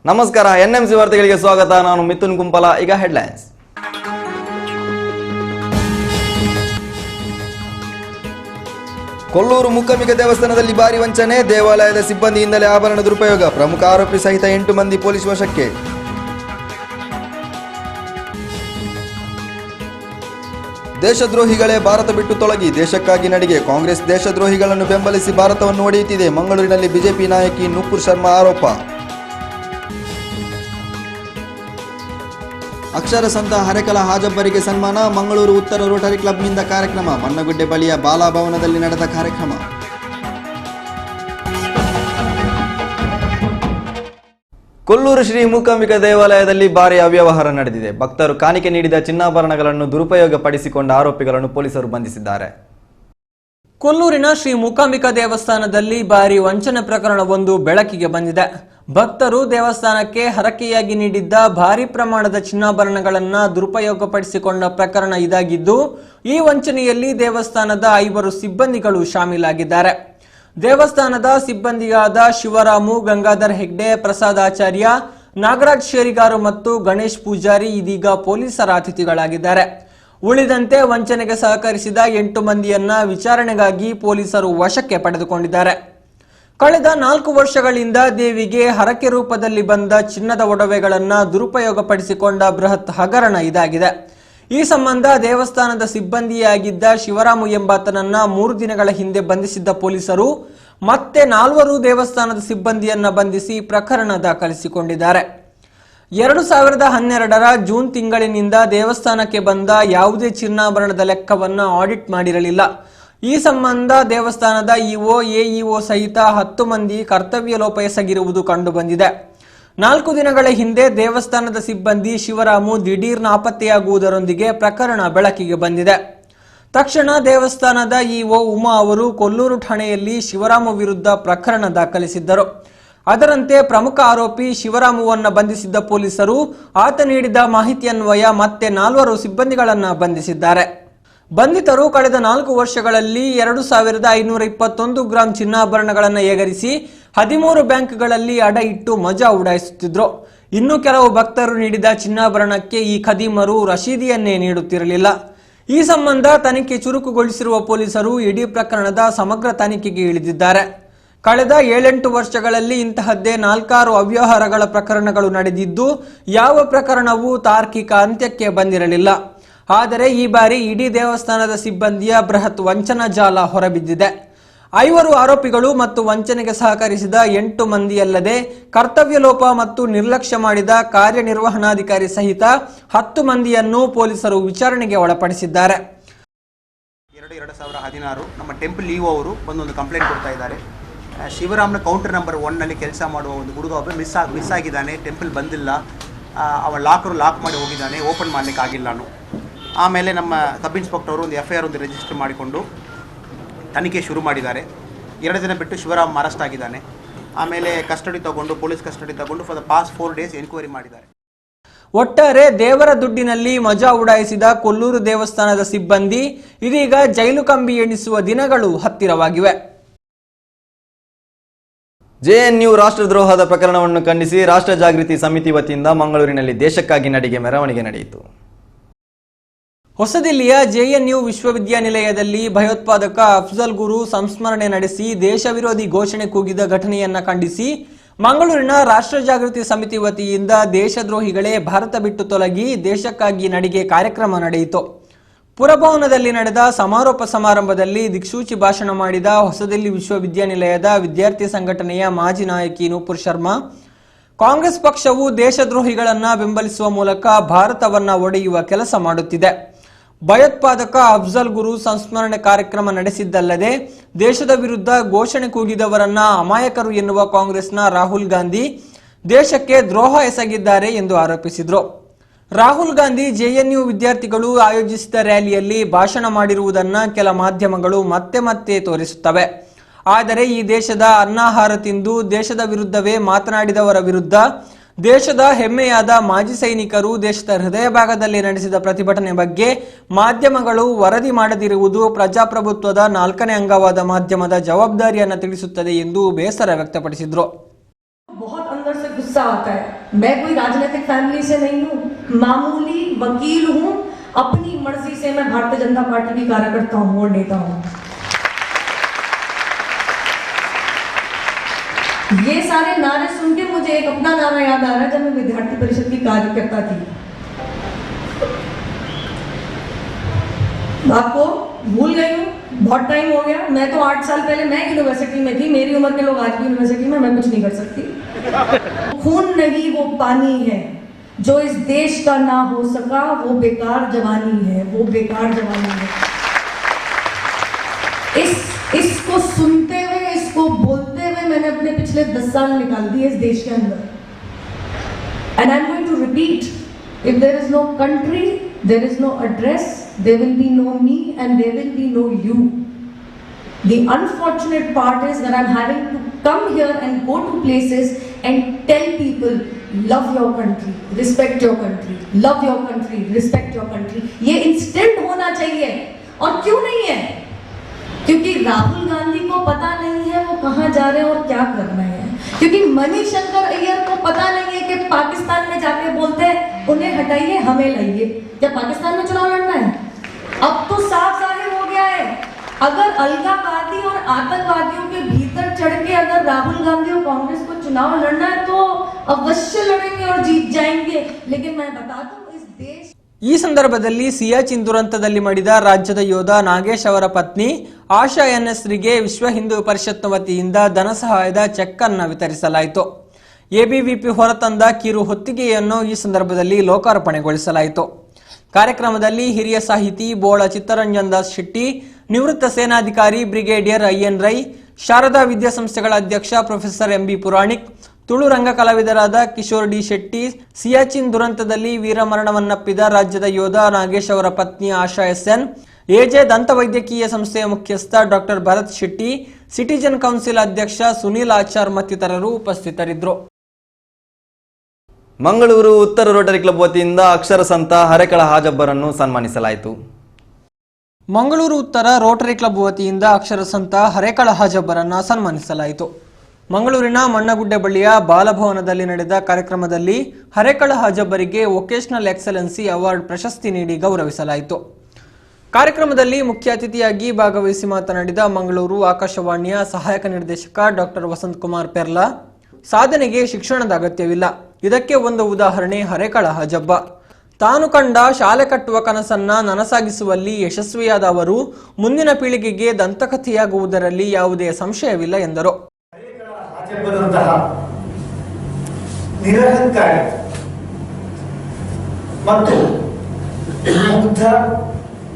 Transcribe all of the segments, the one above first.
ನಮಸ್ಕಾರ, ಎನ್ಎಂಸಿ ವಾರ್ತೆಗಳಿಗೆ ಸ್ವಾಗತ. ನಾನು ಮಿಥುನ್ ಕುಂಪಲ. ಈಗ ಹೆಡ್ಲೈನ್ಸ್. ಕೊಲ್ಲೂರು ಮೂಕಾಂಬಿಕಾ ದೇವಸ್ಥಾನದಲ್ಲಿ ಭಾರಿ ವಂಚನೆ, ದೇವಾಲಯದ ಸಿಬ್ಬಂದಿಯಿಂದಲೇ ಆಭರಣ ದುರುಪಯೋಗ, ಪ್ರಮುಖ ಆರೋಪಿ ಸಹಿತ 8 ಮಂದಿ ಪೊಲೀಸ್ ವಶಕ್ಕೆ. ದೇಶದ್ರೋಹಿಗಳೇ ಭಾರತ ಬಿಟ್ಟು ತೊಲಗಿ, ದೇಶಕ್ಕಾಗಿ ನಡಿಗೆ, ಕಾಂಗ್ರೆಸ್ ದೇಶದ್ರೋಹಿಗಳನ್ನು ಬೆಂಬಲಿಸಿ ಭಾರತವನ್ನು ಒಡೆಯುತ್ತಿದೆ, ಮಂಗಳೂರಿನಲ್ಲಿ ಬಿಜೆಪಿ ನಾಯಕಿ ನೂಪುರ್ ಶರ್ಮಾ ಆರೋಪ. ಅಕ್ಷರ ಸಂತ ಹರೇಕಲ ಹಾಜಬ್ಬರಿಗೆ ಸನ್ಮಾನ, ಮಂಗಳೂರು ಉತ್ತರ ರೋಟರಿ ಕ್ಲಬ್ನಿಂದ ಕಾರ್ಯಕ್ರಮ, ಮಣ್ಣಗುಡ್ಡೆ ಬಳಿಯ ಬಾಲಾಭವನದಲ್ಲಿ ನಡೆದ ಕಾರ್ಯಕ್ರಮ. ಕೊಲ್ಲೂರು ಶ್ರೀ ಮೂಕಾಂಬಿಕಾ ದೇವಾಲಯದಲ್ಲಿ ಭಾರಿ ಅವ್ಯವಹಾರ ನಡೆದಿದೆ. ಭಕ್ತರು ಕಾಣಿಕೆ ನೀಡಿದ ಚಿನ್ನಾಭರಣಗಳನ್ನು ದುರುಪಯೋಗಪಡಿಸಿಕೊಂಡ ಆರೋಪಿಗಳನ್ನು ಪೊಲೀಸರು ಬಂಧಿಸಿದ್ದಾರೆ. ಕೊಲ್ಲೂರಿನ ಶ್ರೀ ಮೂಕಾಂಬಿಕಾ ದೇವಸ್ಥಾನದಲ್ಲಿ ಭಾರಿ ವಂಚನೆ ಪ್ರಕರಣವೊಂದು ಬೆಳಕಿಗೆ ಬಂದಿದೆ. ಭಕ್ತರು ದೇವಸ್ಥಾನಕ್ಕೆ ಹರಕೆಯಾಗಿ ನೀಡಿದ್ದ ಭಾರಿ ಪ್ರಮಾಣದ ಚಿನ್ನಾಭರಣಗಳನ್ನು ದುರುಪಯೋಗಪಡಿಸಿಕೊಂಡ ಪ್ರಕರಣ ಇದಾಗಿದ್ದು, ಈ ವಂಚನೆಯಲ್ಲಿ ದೇವಸ್ಥಾನದ 5 ಸಿಬ್ಬಂದಿಗಳು ಶಾಮೀಲಾಗಿದ್ದಾರೆ. ದೇವಸ್ಥಾನದ ಸಿಬ್ಬಂದಿಯಾದ ಶಿವರಾಮು, ಗಂಗಾಧರ್ ಹೆಗ್ಡೆ, ಪ್ರಸಾದ್ ಆಚಾರ್ಯ, ನಾಗರಾಜ್ ಶೇರಿಗಾರು ಮತ್ತು ಗಣೇಶ್ ಪೂಜಾರಿ ಇದೀಗ ಪೊಲೀಸರ ಅತಿಥಿಗಳಾಗಿದ್ದಾರೆ. ಉಳಿದಂತೆ ವಂಚನೆಗೆ ಸಹಕರಿಸಿದ 8 ಮಂದಿಯನ್ನ ವಿಚಾರಣೆಗಾಗಿ ಪೊಲೀಸರು ವಶಕ್ಕೆ ಪಡೆದುಕೊಂಡಿದ್ದಾರೆ. ಕಳೆದ 4 ವರ್ಷಗಳಿಂದ ದೇವಿಗೆ ಹರಕೆ ರೂಪದಲ್ಲಿ ಬಂದ ಚಿನ್ನದ ಒಡವೆಗಳನ್ನು ದುರುಪಯೋಗಪಡಿಸಿಕೊಂಡ ಬೃಹತ್ ಹಗರಣ ಇದಾಗಿದೆ. ಈ ಸಂಬಂಧ ದೇವಸ್ಥಾನದ ಸಿಬ್ಬಂದಿಯಾಗಿದ್ದ ಶಿವರಾಮು ಎಂಬಾತನನ್ನ 3 ದಿನಗಳ ಹಿಂದೆ ಬಂಧಿಸಿದ್ದ ಪೊಲೀಸರು ಮತ್ತೆ 4 ದೇವಸ್ಥಾನದ ಸಿಬ್ಬಂದಿಯನ್ನ ಬಂಧಿಸಿ ಪ್ರಕರಣ ದಾಖಲಿಸಿಕೊಂಡಿದ್ದಾರೆ. 2012ರ ಜೂನ್ ತಿಂಗಳಿನಿಂದ ದೇವಸ್ಥಾನಕ್ಕೆ ಬಂದ ಯಾವುದೇ ಚಿನ್ನಾಭರಣದ ಲೆಕ್ಕವನ್ನು ಆಡಿಟ್ ಮಾಡಿರಲಿಲ್ಲ. ಈ ಸಂಬಂಧ ದೇವಸ್ಥಾನದ ಇಒ, ಎಇಒ ಸಹಿತ 10 ಮಂದಿ ಕರ್ತವ್ಯ ಲೋಪ ಎಸಗಿರುವುದು ಕಂಡುಬಂದಿದೆ. 4 ದಿನಗಳ ಹಿಂದೆ ದೇವಸ್ಥಾನದ ಸಿಬ್ಬಂದಿ ಶಿವರಾಮು ದಿಢೀರ್ ನಾಪತ್ತೆಯಾಗುವುದರೊಂದಿಗೆ ಪ್ರಕರಣ ಬೆಳಕಿಗೆ ಬಂದಿದೆ. ತಕ್ಷಣ ದೇವಸ್ಥಾನದ ಇಒ ಉಮಾ ಅವರು ಕೊಲ್ಲೂರು ಠಾಣೆಯಲ್ಲಿ ಶಿವರಾಮು ವಿರುದ್ಧ ಪ್ರಕರಣ ದಾಖಲಿಸಿದ್ದರು. ಅದರಂತೆ ಪ್ರಮುಖ ಆರೋಪಿ ಶಿವರಾಮುವನ್ನ ಬಂಧಿಸಿದ್ದ ಪೊಲೀಸರು ಆತ ನೀಡಿದ ಮಾಹಿತಿಯನ್ವಯ ಮತ್ತೆ 4 ಸಿಬ್ಬಂದಿಗಳನ್ನ ಬಂಧಿಸಿದ್ದಾರೆ. ಬಂಧಿತರು ಕಳೆದ 4 ವರ್ಷಗಳಲ್ಲಿ 2521 ಗ್ರಾಂ ಚಿನ್ನಾಭರಣಗಳನ್ನು ಏಗರಿಸಿ 13 ಬ್ಯಾಂಕ್ಗಳಲ್ಲಿ ಅಡ ಇಟ್ಟು ಮಜಾ ಉಡಾಯಿಸುತ್ತಿದ್ರು. ಇನ್ನು ಕೆಲವು ಭಕ್ತರು ನೀಡಿದ ಚಿನ್ನಾಭರಣಕ್ಕೆ ಈ ಖದೀಮರು ರಶೀದಿಯನ್ನೇ ನೀಡುತ್ತಿರಲಿಲ್ಲ. ಈ ಸಂಬಂಧ ತನಿಖೆ ಚುರುಕುಗೊಳಿಸಿರುವ ಪೊಲೀಸರು ಇಡೀ ಪ್ರಕರಣದ ಸಮಗ್ರ ತನಿಖೆಗೆ ಇಳಿದಿದ್ದಾರೆ. ಕಳೆದ 7-8 ವರ್ಷಗಳಲ್ಲಿ ಇಂತಹದ್ದೇ 4-6 ಅವ್ಯವಹಾರಗಳ ಪ್ರಕರಣಗಳು ನಡೆದಿದ್ದು, ಯಾವ ಪ್ರಕರಣವೂ ತಾರ್ಕಿಕ ಅಂತ್ಯಕ್ಕೆ ಬಂದಿರಲಿಲ್ಲ. ಆದರೆ ಈ ಬಾರಿ ಇಡೀ ದೇವಸ್ಥಾನದ ಸಿಬ್ಬಂದಿಯ ಬೃಹತ್ ವಂಚನಾ ಜಾಲ ಹೊರಬಿದ್ದಿದೆ. 5 ಆರೋಪಿಗಳು ಮತ್ತು ವಂಚನೆಗೆ ಸಹಕರಿಸಿದ 8 ಮಂದಿಯಲ್ಲದೆ ಕರ್ತವ್ಯ ಲೋಪ ಮತ್ತು ನಿರ್ಲಕ್ಷ್ಯ ಮಾಡಿದ ಕಾರ್ಯನಿರ್ವಹಣಾಧಿಕಾರಿ ಸಹಿತ 10 ಮಂದಿಯನ್ನು ಪೊಲೀಸರು ವಿಚಾರಣೆಗೆ ಒಳಪಡಿಸಿದ್ದಾರೆ. 2016 ನಮ್ಮ ಟೆಂಪಲ್ ಇಒ ಅವರು ಬಂದೊಂದು ಕಂಪ್ಲೇಂಟ್ ಕೊಡ್ತಾ ಇದ್ದಾರೆ. ಶಿವರಾಮ್ನ ಕೌಂಟರ್ ನಂಬರ್ 1ನಲ್ಲಿ ಕೆಲಸ ಮಾಡುವ ಒಂದು ಹುಡುಗ ಒಬ್ಬ ಮಿಸ್ ಆಗಿದ್ದಾನೆ, ಟೆಂಪಲ್ ಬಂದಿಲ್ಲ, ಅವ ಲಾಕ್ ಮಾಡಿ ಹೋಗಿದ್ದಾನೆ, ಓಪನ್ ಮಾಡಲಿಕ್ಕೆ ಆಗಿಲ್ಲ. ಆಮೇಲೆ ನಮ್ಮ ಸಬ್ ಇನ್ಸ್ಪೆಕ್ಟರ್ ಅವರು ಒಂದು FIR ರಿಜಿಸ್ಟರ್ ಮಾಡಿಕೊಂಡು ತನಿಖೆ ಶುರು ಮಾಡಿದ್ದಾರೆ. 2 ದಿನ ಬಿಟ್ಟು ಶಿವರಾಮ್ ಅರೆಸ್ಟ್ ಆಗಿದ್ದಾನೆ. ಆಮೇಲೆ ಪೊಲೀಸ್ ಕಸ್ಟಡಿ ತಗೊಂಡು for the past 4 days enquiry ಮಾಡಿದ್ದಾರೆ. ಒಟ್ಟಾರೆ ದೇವರ ದುಡ್ಡಿನಲ್ಲಿ ಮಜಾ ಉಡಾಯಿಸಿದ ಕೊಲ್ಲೂರು ದೇವಸ್ಥಾನದ ಸಿಬ್ಬಂದಿ ಇದೀಗ ಜೈಲು ಕಂಬಿ ಎಣಿಸುವ ದಿನಗಳು ಹತ್ತಿರವಾಗಿವೆ. JNU ರಾಷ್ಟ್ರದ್ರೋಹದ ಪ್ರಕರಣವನ್ನು ಖಂಡಿಸಿ ರಾಷ್ಟ್ರ ಜಾಗೃತಿ ಸಮಿತಿ ವತಿಯಿಂದ ಮಂಗಳೂರಿನಲ್ಲಿ ದೇಶಕ್ಕಾಗಿ ನಡಿಗೆ ಮೆರವಣಿಗೆ ನಡೆಯಿತು. ಹೊಸದಿಲ್ಲಿಯ JNU ವಿಶ್ವವಿದ್ಯಾನಿಲಯದಲ್ಲಿ ಭಯೋತ್ಪಾದಕ ಅಫ್ಜಲ್ ಗುರು ಸಂಸ್ಮರಣೆ ನಡೆಸಿ ದೇಶ ವಿರೋಧಿ ಘೋಷಣೆ ಕೂಗಿದ ಘಟನೆಯನ್ನ ಖಂಡಿಸಿ ಮಂಗಳೂರಿನ ರಾಷ್ಟ್ರ ಜಾಗೃತಿ ಸಮಿತಿ ವತಿಯಿಂದ ದೇಶದ್ರೋಹಿಗಳೇ ಭಾರತ ಬಿಟ್ಟು ತೊಲಗಿ, ದೇಶಕ್ಕಾಗಿ ನಡಿಗೆ ಕಾರ್ಯಕ್ರಮ ನಡೆಯಿತು. ಪುರಭವನದಲ್ಲಿ ನಡೆದ ಸಮಾರೋಪ ಸಮಾರಂಭದಲ್ಲಿ ದಿಕ್ಸೂಚಿ ಭಾಷಣ ಮಾಡಿದ ಹೊಸದಿಲ್ಲಿ ವಿಶ್ವವಿದ್ಯಾನಿಲಯದ ವಿದ್ಯಾರ್ಥಿ ಸಂಘಟನೆಯ ಮಾಜಿ ನಾಯಕಿ ನೂಪುರ್ ಶರ್ಮಾ, ಕಾಂಗ್ರೆಸ್ ಪಕ್ಷವು ದೇಶದ್ರೋಹಿಗಳನ್ನ ಬೆಂಬಲಿಸುವ ಮೂಲಕ ಭಾರತವನ್ನ ಒಡೆಯುವ ಕೆಲಸ ಮಾಡುತ್ತಿದೆ. ಭಯೋತ್ಪಾದಕ ಅಫ್ಜಲ್ ಗುರು ಸಂಸ್ಮರಣೆ ಕಾರ್ಯಕ್ರಮ ನಡೆಸಿದ್ದಲ್ಲದೆ ದೇಶದ ವಿರುದ್ಧ ಘೋಷಣೆ ಕೂಗಿದವರನ್ನ ಅಮಾಯಕರು ಎನ್ನುವ ಕಾಂಗ್ರೆಸ್ನ ರಾಹುಲ್ ಗಾಂಧಿ ದೇಶಕ್ಕೆ ದ್ರೋಹ ಎಸಗಿದ್ದಾರೆ ಎಂದು ಆರೋಪಿಸಿದರು. ರಾಹುಲ್ ಗಾಂಧಿ JNU ವಿದ್ಯಾರ್ಥಿಗಳು ಆಯೋಜಿಸಿದ ರ್ಯಾಲಿಯಲ್ಲಿ ಭಾಷಣ ಮಾಡಿರುವುದನ್ನು ಕೆಲ ಮಾಧ್ಯಮಗಳು ಮತ್ತೆ ತೋರಿಸುತ್ತವೆ. ಆದರೆ ಈ ದೇಶದ ಅನ್ನಾಹಾರ ತಿಂದು ದೇಶದ ವಿರುದ್ಧವೇ ಮಾತನಾಡಿದವರ ವಿರುದ್ಧ ದೇಶದ ಹೆಮ್ಮೆಯಾದ ಮಾಜಿ ಸೈನಿಕರು ದೇಶದ ಹೃದಯ ಭಾಗದಲ್ಲಿ ನಡೆಸಿದ ಪ್ರತಿಭಟನೆ ಬಗ್ಗೆ ಮಾಧ್ಯಮಗಳು ವರದಿ ಮಾಡದಿರುವುದು ಪ್ರಜಾಪ್ರಭುತ್ವದ 4ನೇ ಅಂಗವಾದ ಮಾಧ್ಯಮದ ಜವಾಬ್ದಾರಿಯನ್ನು ತಿಳಿಸುತ್ತದೆ ಎಂದು ಬೇಸರ ವ್ಯಕ್ತಪಡಿಸಿದರು. बहुत अंदर से गुस्सा आता है. मैं कोई राजनीतिक फैमिली से नहीं हूँ, मामूली वकील हूँ. अपनी मर्जी से मैं भारतीय जनता पार्टी की कार्यकर्ता हूँ और नेता हूँ. ये सारे नारे सुन के मुझे एक अपना नारा याद आ रहा है जब मैं विद्यार्थी परिषद की कार्यकर्ता थी. आपको भूल गई हूँ, बहुत टाइम हो गया. मैं तो 8 साल पहले मैं यूनिवर्सिटी में थी. मेरी उम्र के लोग आज भी यूनिवर्सिटी में, मैं कुछ नहीं कर सकती. खून नहीं वो पानी है, जो इस देश का ना हो सका वो बेकार जवानी है, वो बेकार जवानी है. इसको सुनते हुए, इसको बोलते हुए मैंने अपने पिछले 10 साल निकाल दिए इस देश के अंदर. And I'm going to repeat, if there is no country, there is no address, there will be no me and there will be no you. The unfortunate part is that I'm having to come here and go to places and tell people, love your country, respect your country, love your country, respect your country. ये instant होना चाहिए. और क्यों नहीं है? क्योंकि राहुल गांधी को पता नहीं है वो कहाँ जा रहे हैं और क्या कर रहे हैं. क्योंकि मणिशंकर अय्यर को पता नहीं है कि पाकिस्तान में जाके बोलते हैं उन्हें हटाइए हमें लाइए. क्या पाकिस्तान में चुनाव लड़ना है? अब तो साफ जाहिर हो गया है. अगर अलगाववादी और आतंकवादियों के भीतर चढ़ के अगर राहुल गांधी और कांग्रेस को चुनाव लड़ना है तो अवश्य लड़ेंगे और जीत जाएंगे. लेकिन मैं बता दूं इस देश ಈ ಸಂದರ್ಭದಲ್ಲಿ ಸಿಯಾಚಿನ್ ದುರಂತದಲ್ಲಿ ಮಡಿದ ರಾಜ್ಯದ ಯೋಧ ನಾಗೇಶ್ ಅವರ ಪತ್ನಿ ಆಶಾ ಎನ್ಎಸ್ರಿಗೆ ವಿಶ್ವ ಹಿಂದೂ ಪರಿಷತ್ ವತಿಯಿಂದ ಧನ ಸಹಾಯದ ಚೆಕ್ ಅನ್ನು ವಿತರಿಸಲಾಯಿತು. ಎಬಿವಿಪಿ ಹೊರತಂದ ಕಿರು ಹೊತ್ತಿಗೆಯನ್ನು ಈ ಸಂದರ್ಭದಲ್ಲಿ ಲೋಕಾರ್ಪಣೆಗೊಳಿಸಲಾಯಿತು. ಕಾರ್ಯಕ್ರಮದಲ್ಲಿ ಹಿರಿಯ ಸಾಹಿತಿ ಬೋಳ ಚಿತ್ತರಂಜನ್ ದಾಸ್ ಶೆಟ್ಟಿ, ನಿವೃತ್ತ ಸೇನಾಧಿಕಾರಿ ಬ್ರಿಗೇಡಿಯರ್ ಐಎನ್ ರೈ, ಶಾರದಾ ವಿದ್ಯಾಸಂಸ್ಥೆಗಳ ಅಧ್ಯಕ್ಷ ಪ್ರೊಫೆಸರ್ ಎಂಬಿ ಪುರಾಣಿಕ್, ತುಳು ರಂಗ ಕಲಾವಿದರಾದ ಕಿಶೋರ್ ಡಿ ಶೆಟ್ಟಿ, ಸಿಯಾಚಿನ್ ದುರಂತದಲ್ಲಿ ವೀರಮರಣವನ್ನಪ್ಪಿದ ರಾಜ್ಯದ ಯೋಧ ನಾಗೇಶ್ ಅವರ ಪತ್ನಿ ಆಶಾ ಎಸ್ಎನ್, ಎಜೆ ದಂತವೈದ್ಯಕೀಯ ಸಂಸ್ಥೆಯ ಮುಖ್ಯಸ್ಥ doctor Bharath Shetty, citizen council ಅಧ್ಯಕ್ಷ ಸುನೀಲ್ ಆಚಾರ್ ಮತ್ತಿತರರು ಉಪಸ್ಥಿತರಿದ್ದರು. ಮಂಗಳೂರು ಉತ್ತರ ರೋಟರಿ ಕ್ಲಬ್ ವತಿಯಿಂದ ಅಕ್ಷರ ಸಂತ ಹರೇಕಳ ಹಾಜಬ್ಬರನ್ನು ಸನ್ಮಾನಿಸಲಾಯಿತು. ಮಂಗಳೂರು ಉತ್ತರ ರೋಟರಿ ಕ್ಲಬ್ ವತಿಯಿಂದ ಅಕ್ಷರ ಸಂತ ಹರೇಕಳ ಹಾಜಬ್ಬರನ್ನು ಸನ್ಮಾನಿಸಲಾಯಿತು. ಮಂಗಳೂರಿನ ಮಣ್ಣಗುಡ್ಡೆ ಬಳಿಯ ಬಾಲಭವನದಲ್ಲಿ ನಡೆದ ಕಾರ್ಯಕ್ರಮದಲ್ಲಿ ಹರೇಕಳ ಹಾಜಬ್ಬರಿಗೆ ವೊಕೇಶನಲ್ ಎಕ್ಸಲೆನ್ಸಿ ಅವಾರ್ಡ್ ಪ್ರಶಸ್ತಿ ನೀಡಿ ಗೌರವಿಸಲಾಯಿತು. ಕಾರ್ಯಕ್ರಮದಲ್ಲಿ ಮುಖ್ಯ ಅತಿಥಿಯಾಗಿ ಭಾಗವಹಿಸಿ ಮಾತನಾಡಿದ ಮಂಗಳೂರು ಆಕಾಶವಾಣಿಯ ಸಹಾಯಕ ನಿರ್ದೇಶಕ ಡಾಕ್ಟರ್ ವಸಂತ್ ಕುಮಾರ್ ಪೆರ್ಲಾ, ಸಾಧನೆಗೆ ಶಿಕ್ಷಣದ ಅಗತ್ಯವಿಲ್ಲ, ಇದಕ್ಕೆ ಒಂದು ಉದಾಹರಣೆ ಹರೇಕಳ ಹಾಜಬ್ಬ. ತಾನು ಕಂಡ ಶಾಲೆ ಕಟ್ಟುವ ಕನಸನ್ನ ನನಸಾಗಿಸುವಲ್ಲಿ ಯಶಸ್ವಿಯಾದ ಅವರು ಮುಂದಿನ ಪೀಳಿಗೆಗೆ ದಂತಕಥೆಯಾಗುವುದರಲ್ಲಿ ಯಾವುದೇ ಸಂಶಯವಿಲ್ಲ ಎಂದರು. ನಿರಹಂಕಾರಿ ಮತ್ತು ಮುಗ್ಧ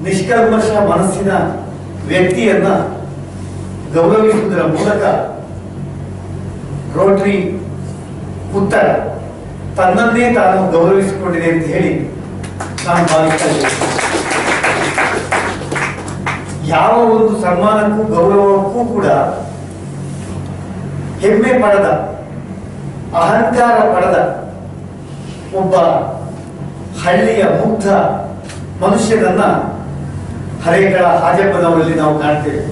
ನಿಷ್ಕಲ್ಮಶ ಮನಸ್ಸಿನ ವ್ಯಕ್ತಿಯನ್ನ ಗೌರವಿಸುವುದರ ಮೂಲಕ ರೋಟರಿ ಉತ್ತರ ತನ್ನನ್ನೇ ತಾನು ಗೌರವಿಸಿಕೊಂಡಿದೆ ಅಂತ ಹೇಳಿ ನಾನು ಭಾವಿಸ್ತಾ ಇದ್ದೇನೆ. ಯಾವ ಒಂದು ಸನ್ಮಾನಕ್ಕೂ ಗೌರವಕ್ಕೂ ಕೂಡ ಹೆಮ್ಮೆ ಪಡೆದ, ಅಹಂಕಾರ ಪಡೆದ ಒಬ್ಬ ಹಳ್ಳಿಯ ಮುಗ್ಧ ಮನುಷ್ಯನನ್ನ ಹರೇಕಳ ಹಾಜಬ್ಬನವರಲ್ಲಿ ನಾವು ಕಾಣ್ತೇವೆ.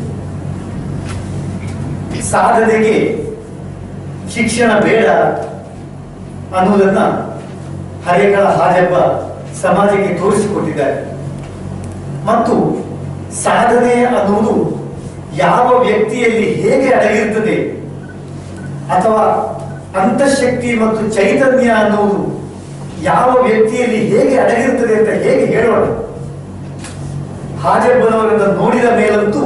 ಸಾಧನೆಗೆ ಶಿಕ್ಷಣ ಬೇಡ ಅನ್ನುವುದನ್ನ ಹರೇಕಳ ಹಾಜಬ್ಬ ಸಮಾಜಕ್ಕೆ ತೋರಿಸಿಕೊಟ್ಟಿದ್ದಾರೆ. ಮತ್ತು ಸಾಧನೆ ಅನ್ನುವುದು ಯಾವ ವ್ಯಕ್ತಿಯಲ್ಲಿ ಹೇಗೆ ಅಡಗಿರುತ್ತದೆ ಅಥವಾ ಅಂತಃಶಕ್ತಿ ಮತ್ತು ಚೈತನ್ಯ ಅನ್ನುವುದು ಯಾವ ವ್ಯಕ್ತಿಯಲ್ಲಿ ಹೇಗೆ ಅಡಗಿರುತ್ತದೆ ಅಂತ ಹೇಗೆ ಹೇಳೋಣ. ಹಾಜಬ್ಬನವರನ್ನು ನೋಡಿದ ಮೇಲಂತೂ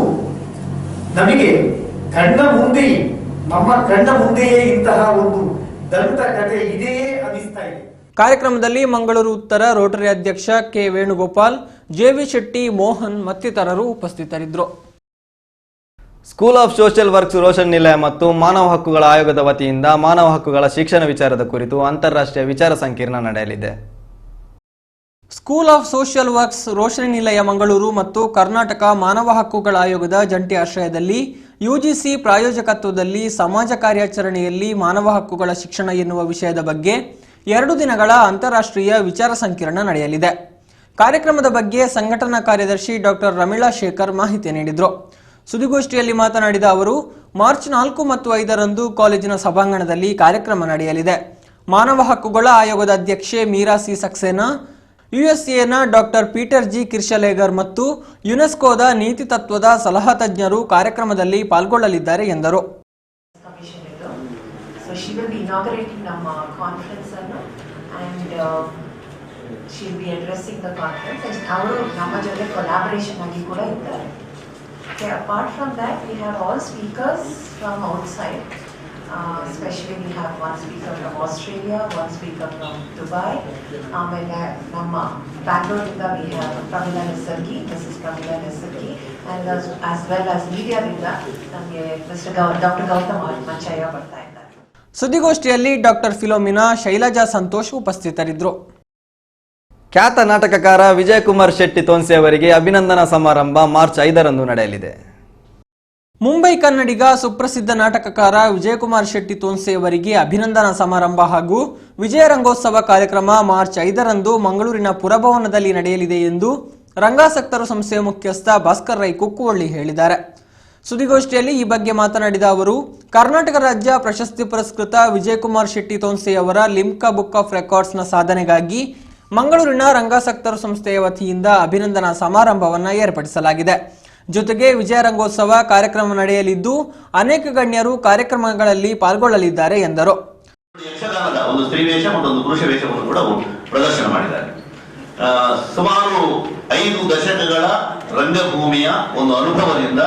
ನಮಗೆ ನಮ್ಮ ಕಣ್ಣ ಮುಂದೆಯೇ ಇಂತಹ ಒಂದು ದಂತ ಕಥೆ ಇದೆಯೇ ಅನಿಸ್ತಾ ಇದೆ. ಕಾರ್ಯಕ್ರಮದಲ್ಲಿ ಮಂಗಳೂರು ಉತ್ತರ ರೋಟರಿ ಅಧ್ಯಕ್ಷ ಕೆ ವೇಣುಗೋಪಾಲ್, ಜೆವಿ ಶೆಟ್ಟಿ, ಮೋಹನ್ ಮತ್ತಿತರರು ಉಪಸ್ಥಿತರಿದ್ದರು. School of social works Roshan ನಿಲಯ ಮತ್ತು ಮಾನವ ಹಕ್ಕುಗಳ ಆಯೋಗದ ವತಿಯಿಂದ ಮಾನವ ಹಕ್ಕುಗಳ ಶಿಕ್ಷಣ ವಿಚಾರದ ಕುರಿತು ಅಂತಾರಾಷ್ಟ್ರೀಯ ವಿಚಾರ ಸಂಕಿರಣ ನಡೆಯಲಿದೆ. School of social works Roshan ನಿಲಯ ಮಂಗಳೂರು ಮತ್ತು ಕರ್ನಾಟಕ ಮಾನವ ಹಕ್ಕುಗಳ ಆಯೋಗದ ಜಂಟಿ ಆಶ್ರಯದಲ್ಲಿ ಯುಜಿಸಿ ಪ್ರಾಯೋಜಕತ್ವದಲ್ಲಿ ಸಮಾಜ ಕಾರ್ಯಾಚರಣೆಯಲ್ಲಿ ಮಾನವ ಹಕ್ಕುಗಳ ಶಿಕ್ಷಣ ಎನ್ನುವ ವಿಷಯದ ಬಗ್ಗೆ 2 ದಿನಗಳ ಅಂತಾರಾಷ್ಟ್ರೀಯ ವಿಚಾರ ಸಂಕಿರಣ ನಡೆಯಲಿದೆ. ಕಾರ್ಯಕ್ರಮದ ಬಗ್ಗೆ ಸಂಘಟನಾ ಕಾರ್ಯದರ್ಶಿ ಡಾಕ್ಟರ್ ರಮೀಳಾ ಶೇಖರ್ ಮಾಹಿತಿ ನೀಡಿದರು. ಸುದ್ದಿಗೋಷ್ಠಿಯಲ್ಲಿ ಮಾತನಾಡಿದ ಅವರು, ಮಾರ್ಚ್ 4 ಮತ್ತು 5ರಂದು ಕಾಲೇಜಿನ ಸಭಾಂಗಣದಲ್ಲಿ ಕಾರ್ಯಕ್ರಮ ನಡೆಯಲಿದೆ. ಮಾನವ ಹಕ್ಕುಗಳ ಆಯೋಗದ ಅಧ್ಯಕ್ಷೆ ಮೀರಾ ಸಿ ಸಕ್ಸೇನಾ, ಯುಎಸ್ಎನ ಡಾಕ್ಟರ್ ಪೀಟರ್ ಜಿ ಕಿರ್ಷಲೇಗರ್ ಮತ್ತು ಯುನೆಸ್ಕೋದ ನೀತಿ ತತ್ವದ ಸಲಹಾ ತಜ್ಞರು ಕಾರ್ಯಕ್ರಮದಲ್ಲಿ ಪಾಲ್ಗೊಳ್ಳಲಿದ್ದಾರೆ ಎಂದರು. So she will be inaugurating ನಮ್ಮ ಕಾನ್ಫರೆನ್ಸ್ ಅನ್ನು and she will be addressing the conference and ಅವರು ನಮ್ಮ ಜೊತೆ ಕೊಲಾಬರೇಷನ್ ಆಗಿ ಕೂಡ ಇದ್ದಾರೆ. Okay, apart from that we have all speakers from outside. Especially we have one speaker from Australia, one speaker from Dubai. ಆಮೇಲೆ ನಮ್ಮ ಬ್ಯಾಂಗ್ಳೂರಿಂದ we have Pramila Nisargi, Mrs. Pramila Nisargi, and as well as ಮೀಡಿಯಾದಿಂದ ನಮಗೆ doctor Gautam Manchaiah ಬರ್ತಾ ಇದ್ದಾರೆ. ಸುದ್ದಿಗೋಷ್ಠಿಯಲ್ಲಿ doctor Philomena, Shailaja Santosh ಉಪಸ್ಥಿತರಿದ್ದರು. ಖ್ಯಾತ ನಾಟಕಕಾರ ವಿಜಯಕುಮಾರ್ ಶೆಟ್ಟಿ ತೋನ್ಸೆ ಅವರಿಗೆ ಅಭಿನಂದನಾ ಸಮಾರಂಭ ಮಾರ್ಚ್ 5ರಂದು ನಡೆಯಲಿದೆ. ಮುಂಬೈ ಕನ್ನಡಿಗ ಸುಪ್ರಸಿದ್ಧ ನಾಟಕಕಾರ ವಿಜಯಕುಮಾರ್ ಶೆಟ್ಟಿ ತೋನ್ಸೆ ಅವರಿಗೆ ಅಭಿನಂದನಾ ಸಮಾರಂಭ ಹಾಗೂ ವಿಜಯ ರಂಗೋತ್ಸವ ಕಾರ್ಯಕ್ರಮ ಮಾರ್ಚ್ 5ರಂದು ಮಂಗಳೂರಿನ ಪುರಭವನದಲ್ಲಿ ನಡೆಯಲಿದೆ ಎಂದು ರಂಗಾಸಕ್ತರು ಸಂಸ್ಥೆಯ ಮುಖ್ಯಸ್ಥ ಭಾಸ್ಕರ್ ರೈ ಕುಕ್ಕುವಳ್ಳಿ ಹೇಳಿದ್ದಾರೆ. ಸುದ್ದಿಗೋಷ್ಠಿಯಲ್ಲಿ ಈ ಬಗ್ಗೆ ಮಾತನಾಡಿದ ಅವರು, ಕರ್ನಾಟಕ ರಾಜ್ಯ ಪ್ರಶಸ್ತಿ ಪುರಸ್ಕೃತ ವಿಜಯಕುಮಾರ್ ಶೆಟ್ಟಿ ತೋನ್ಸೆ ಅವರ ಲಿಮ್ಕಾ ಬುಕ್ ಆಫ್ ರೆಕಾರ್ಡ್ಸ್ನ ಸಾಧನೆಗಾಗಿ ಮಂಗಳೂರಿನ ರಂಗಾಸಕ್ತರು ಸಂಸ್ಥೆಯ ವತಿಯಿಂದ ಅಭಿನಂದನಾ ಸಮಾರಂಭವನ್ನು ಏರ್ಪಡಿಸಲಾಗಿದೆ. ಜೊತೆಗೆ ವಿಜಯ ರಂಗೋತ್ಸವ ಕಾರ್ಯಕ್ರಮ ನಡೆಯಲಿದ್ದು ಅನೇಕ ಗಣ್ಯರು ಕಾರ್ಯಕ್ರಮಗಳಲ್ಲಿ ಪಾಲ್ಗೊಳ್ಳಲಿದ್ದಾರೆ ಎಂದರು. ಯಕ್ಷಗಾನದ ಒಂದು ಸ್ತ್ರೀ ವೇಷ ಮತ್ತು ಒಂದು ಪುರುಷ ವೇಷವನ್ನು ಕೂಡ ಪ್ರದರ್ಶನ ಮಾಡಿದ್ದಾರೆ. ಸುಮಾರು 5 ದಶಕಗಳ ರಂಗಭೂಮಿಯ ಒಂದು ಅನುಭವದಿಂದ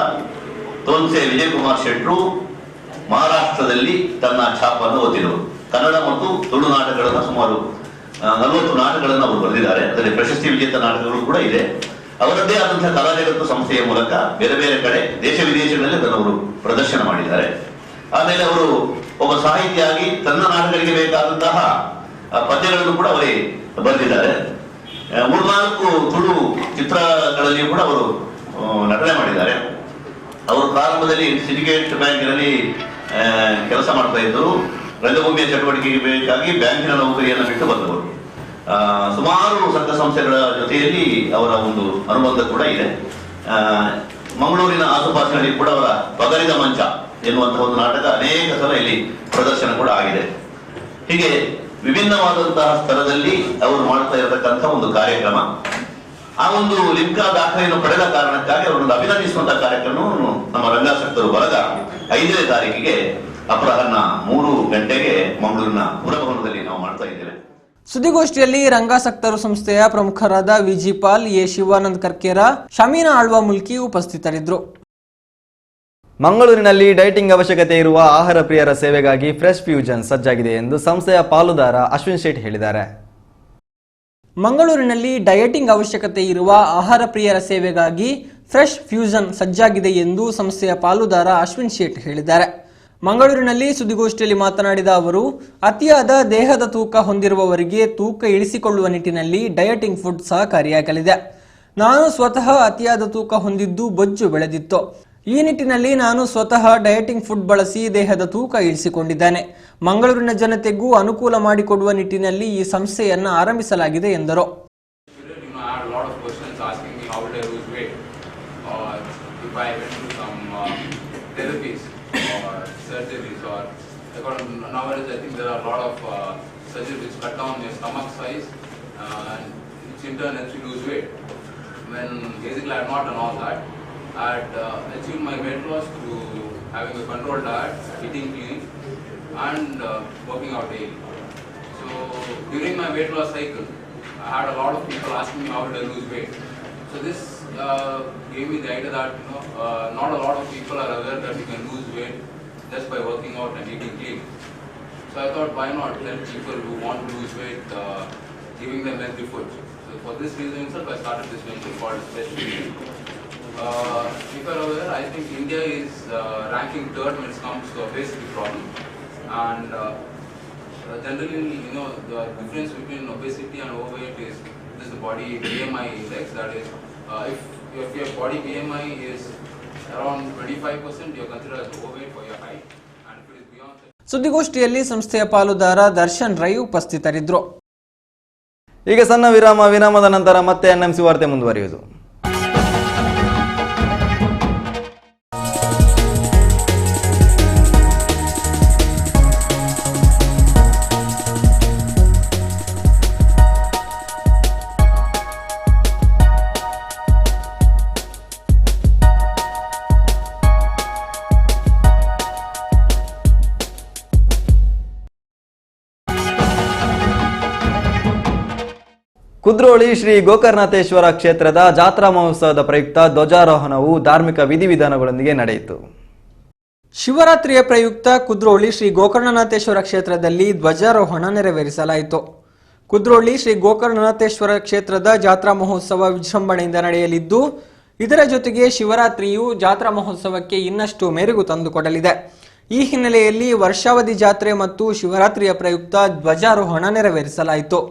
ತೋನ್ಸೆ ವಿಜಯಕುಮಾರ್ ಶೆಟ್ರು ಮಹಾರಾಷ್ಟ್ರದಲ್ಲಿ ತನ್ನ ಛಾಪನ್ನು ಒತ್ತಿದರು. ಕನ್ನಡ ಮತ್ತು ತುಳು ನಾಟಕಗಳನ್ನು ಸುಮಾರು 40 ನಾಟಕಗಳನ್ನು ಅವರು ಬರೆದಿದ್ದಾರೆ. ಅದರಲ್ಲಿ ಪ್ರಶಸ್ತಿ ವಿಜೇತ ನಾಟಕಗಳು ಕೂಡ ಇದೆ. ಅವರದ್ದೇ ಆದಂತಹ ಕಲಾ ಜಗತ್ತು ಸಂಸ್ಥೆಯ ಮೂಲಕ ಬೇರೆ ಬೇರೆ ಕಡೆ ದೇಶ ವಿದೇಶಗಳಲ್ಲಿ ಅದನ್ನು ಅವರು ಪ್ರದರ್ಶನ ಮಾಡಿದ್ದಾರೆ. ಆಮೇಲೆ ಅವರು ಒಬ್ಬ ಸಾಹಿತಿಯಾಗಿ ತನ್ನ ನಾಟಕಗಳಿಗೆ ಬೇಕಾದಂತಹ ಪದ್ಯಗಳನ್ನು ಕೂಡ ಅವರೇ ಬರೆದಿದ್ದಾರೆ. 3-4 ತುಳು ಚಿತ್ರಗಳಲ್ಲಿಯೂ ಕೂಡ ಅವರು ನಟನೆ ಮಾಡಿದ್ದಾರೆ. ಅವರು ಪ್ರಾರಂಭದಲ್ಲಿ ಸಿಂಡಿಕೇಟ್ ಬ್ಯಾಂಕಿನಲ್ಲಿ ಕೆಲಸ ಮಾಡ್ತಾ ಇದ್ದರು. ರಂಗಭೂಮಿಯ ಚಟುವಟಿಕೆಗೆ ಬೇಕಾಗಿ ಬ್ಯಾಂಕಿನ ನೌಕರಿಯನ್ನು ಬಿಟ್ಟು ಬಂದವರು. ಸುಮಾರು ಸಂಘ ಸಂಸ್ಥೆಗಳ ಜೊತೆಯಲ್ಲಿ ಅವರ ಒಂದು ಅನುಬಂಧ ಕೂಡ ಇದೆ. ಮಂಗಳೂರಿನ ಆಸುಪಾಸಿನಲ್ಲಿ ಕೂಡ ಅವರ ಪಗರಿದ ಮಂಚ ಎನ್ನುವಂತಹ ಒಂದು ನಾಟಕ ಅನೇಕ ಸಲ ಇಲ್ಲಿ ಪ್ರದರ್ಶನ ಕೂಡ ಆಗಿದೆ. ಹೀಗೆ ವಿಭಿನ್ನವಾದಂತಹ ಸ್ತರದಲ್ಲಿ ಅವರು ಮಾಡ್ತಾ ಇರತಕ್ಕಂಥ ಒಂದು ಕಾರ್ಯಕ್ರಮ. ಆ ಒಂದು ಲಿಮ್ಕಾ ದಾಖಲೆಯನ್ನು ಪಡೆದ ಕಾರಣಕ್ಕಾಗಿ ಅವರನ್ನು ಅಭಿನಂದಿಸುವಂತಹ ಕಾರ್ಯಕ್ರಮವನ್ನು ನಮ್ಮ ರಂಗಾಸಕ್ತರು ಬಳಗ 5ನೇ ತಾರೀಕಿಗೆ ಅಪರಾಹ್ನ 3 ಗಂಟೆಗೆ ಮಂಗಳೂರಿನ ಪುರಭವನದಲ್ಲಿ ನಾವು ಮಾಡ್ತಾ ಇದ್ದೇವೆ. ಸುದ್ದಿಗೋಷ್ಠಿಯಲ್ಲಿ ರಂಗಾಸಕ್ತರು ಸಂಸ್ಥೆಯ ಪ್ರಮುಖರಾದ ವಿಜಿ ಪಾಲ್, ಎ ಶಿವಾನಂದ್ ಕರ್ಕೇರ, ಶಮೀನಾ ಆಳ್ವಾ ಮುಲ್ಕಿ ಉಪಸ್ಥಿತರಿದ್ದರು. ಮಂಗಳೂರಿನಲ್ಲಿ ಡೈಟಿಂಗ್ ಅವಶ್ಯಕತೆ ಇರುವ ಆಹಾರ ಪ್ರಿಯರ ಸೇವೆಗಾಗಿ ಫ್ರೆಶ್ ಫ್ಯೂಷನ್ ಸಜ್ಜಾಗಿದೆ ಎಂದು ಸಂಸ್ಥೆಯ ಪಾಲುದಾರ ಅಶ್ವಿನ್ ಶೇಟ್ ಹೇಳಿದ್ದಾರೆ. ಮಂಗಳೂರಿನಲ್ಲಿ ಡಯಟಿಂಗ್ ಅವಶ್ಯಕತೆ ಇರುವ ಆಹಾರ ಪ್ರಿಯರ ಸೇವೆಗಾಗಿ ಫ್ರೆಶ್ ಫ್ಯೂಷನ್ ಸಜ್ಜಾಗಿದೆ ಎಂದು ಸಂಸ್ಥೆಯ ಪಾಲುದಾರ ಅಶ್ವಿನ್ ಶೇಟ್ ಹೇಳಿದ್ದಾರೆ. ಮಂಗಳೂರಿನಲ್ಲಿ ಸುದ್ದಿಗೋಷ್ಠಿಯಲ್ಲಿ ಮಾತನಾಡಿದ ಅವರು, ಅತಿಯಾದ ದೇಹದ ತೂಕ ಹೊಂದಿರುವವರಿಗೆ ತೂಕ ಇಳಿಸಿಕೊಳ್ಳುವ ನಿಟ್ಟಿನಲ್ಲಿ ಡಯಟಿಂಗ್ ಫುಡ್ ಸಹಕಾರಿಯಾಗಲಿದೆ. ನಾನು ಸ್ವತಃ ಅತಿಯಾದ ತೂಕ ಹೊಂದಿದ್ದು ಬೊಜ್ಜು ಬೆಳೆದಿತ್ತು. ಈ ನಿಟ್ಟಿನಲ್ಲಿ ನಾನು ಸ್ವತಃ ಡಯಟಿಂಗ್ ಫುಡ್ ಬಳಸಿ ದೇಹದ ತೂಕ ಇಳಿಸಿಕೊಂಡಿದ್ದೇನೆ. ಮಂಗಳೂರಿನ ಜನತೆಗೂ ಅನುಕೂಲ ಮಾಡಿಕೊಡುವ ನಿಟ್ಟಿನಲ್ಲಿ ಈ ಸಂಸ್ಥೆಯನ್ನು ಆರಂಭಿಸಲಾಗಿದೆ ಎಂದರು. I had achieved my weight loss through having a controlled diet, eating clean, and working out daily. So during my weight loss cycle, I had a lot of people asking me how did I lose weight. So this gave me the idea that not a lot of people are aware that you can lose weight just by working out and eating clean. So I thought, why not help people who want to lose weight, giving them healthy food. So for this reason itself, I started this venture called Fresh Fusion. If you're aware, I think India is ranking 3rd when it comes to obesity problem, and generally, the difference between obesity and overweight is the body BMI index. That is, if your body BMI is around 25%, you're considered as overweight for your height, and if it is beyond. ಸುದ್ದಿಗೋಷ್ಠಿಯಲ್ಲಿ ಸಂಸ್ಥೆಯ ಪಾಲುದಾರ ದರ್ಶನ್ ರೈ ಉಪಸ್ಥಿತರಿದ್ದರು. ಈಗ ಸಣ್ಣ ವಿರಾಮದ ನಂತರ ಮತ್ತೆ NMC ವಾರ್ತೆ ಮುಂದುವರಿಯುವುದು. ಕುದ್ರೋಳಿ ಶ್ರೀ ಗೋಕರ್ಣನಾಥೇಶ್ವರ ಕ್ಷೇತ್ರದ ಜಾತ್ರಾ ಮಹೋತ್ಸವದ ಪ್ರಯುಕ್ತ ಧ್ವಜಾರೋಹಣವು ಧಾರ್ಮಿಕ ವಿಧಿವಿಧಾನಗಳೊಂದಿಗೆ ನಡೆಯಿತು. ಶಿವರಾತ್ರಿಯ ಪ್ರಯುಕ್ತ ಕುದ್ರೋಳಿ ಶ್ರೀ ಗೋಕರ್ಣನಾಥೇಶ್ವರ ಕ್ಷೇತ್ರದಲ್ಲಿ ಧ್ವಜಾರೋಹಣ ನೆರವೇರಿಸಲಾಯಿತು. ಕುದ್ರೋಳಿ ಶ್ರೀ ಗೋಕರ್ಣನಾಥೇಶ್ವರ ಕ್ಷೇತ್ರದ ಜಾತ್ರಾ ಮಹೋತ್ಸವ ವಿಜೃಂಭಣೆಯಿಂದ ನಡೆಯಲಿದ್ದು, ಇದರ ಜೊತೆಗೆ ಶಿವರಾತ್ರಿಯು ಜಾತ್ರಾ ಮಹೋತ್ಸವಕ್ಕೆ ಇನ್ನಷ್ಟು ಮೆರುಗು ತಂದುಕೊಡಲಿದೆ. ಈ ಹಿನ್ನೆಲೆಯಲ್ಲಿ ವರ್ಷಾವಧಿ ಜಾತ್ರೆ ಮತ್ತು ಶಿವರಾತ್ರಿಯ ಪ್ರಯುಕ್ತ ಧ್ವಜಾರೋಹಣ ನೆರವೇರಿಸಲಾಯಿತು.